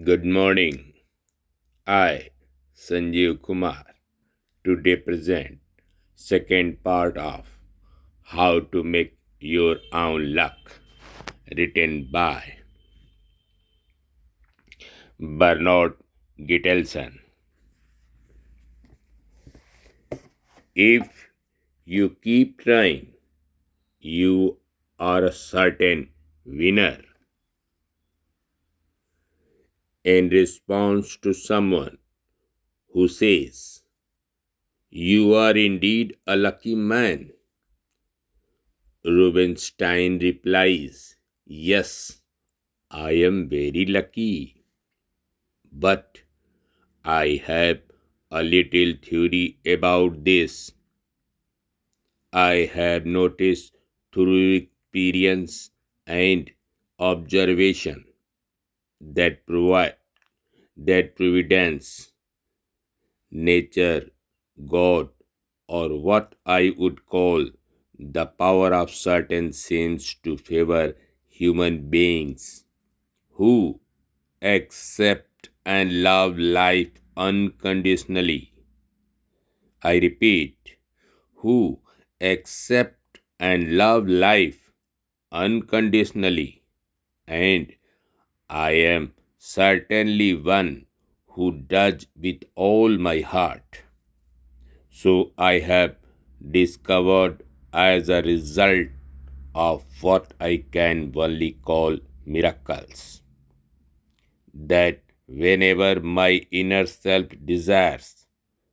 Good morning. I, Sanjeev Kumar, today present second part of How to Make Your Own Luck, written by Bernard Gittelson. If you keep trying, you are a certain winner. In response to someone who says, "You are indeed a lucky man," Rubinstein replies, "Yes, I am very lucky, but I have a little theory about this. I have noticed through experience and observation that providence, nature, God, or what I would call the power of certain seems to favor human beings who accept and love life unconditionally. I repeat, who accept and love life unconditionally. And I am certainly one who does with all my heart. So I have discovered as a result of what I can only call miracles that whenever my inner self desires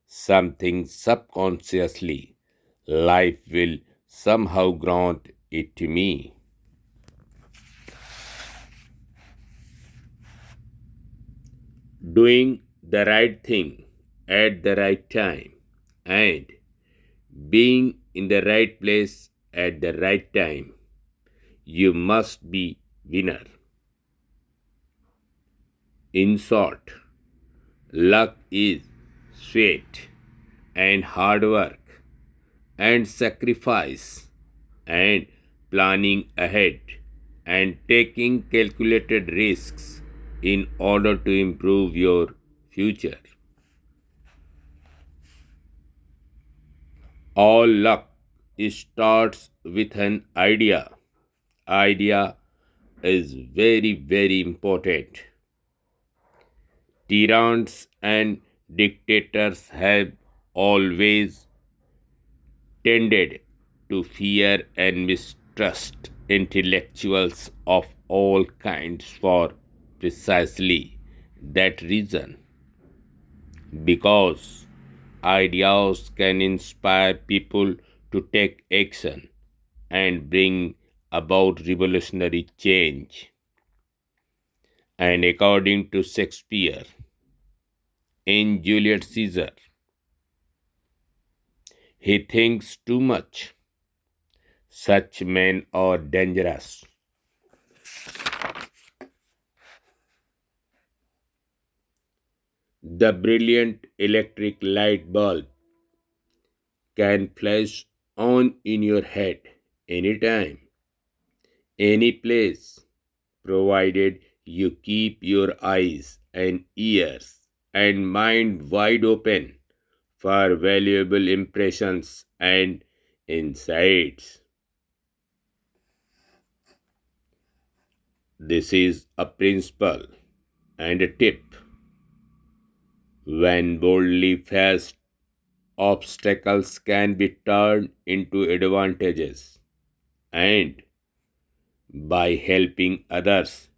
something subconsciously, life will somehow grant it to me. Doing the right thing at the right time and being in the right place at the right time, you must be winner. In short, luck is sweat and hard work and sacrifice and planning ahead and taking calculated risks in order to improve your future. All luck starts with an idea. Idea is very, very important. Tyrants and dictators have always tended to fear and mistrust intellectuals of all kinds for precisely that reason. Because ideas can inspire people to take action and bring about revolutionary change. And according to Shakespeare, in Julius Caesar, he thinks too much. Such men are dangerous. The brilliant electric light bulb can flash on in your head anytime, any place, provided you keep your eyes and ears and mind wide open for valuable impressions and insights. This is a principle and a tip. When boldly faced, obstacles can be turned into advantages, and by helping others,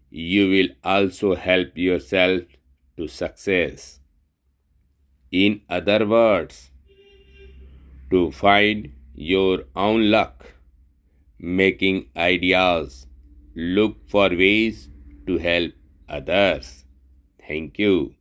you will also help yourself to success. In other words, to find your own luck, making ideas, look for ways to help others. Thank you.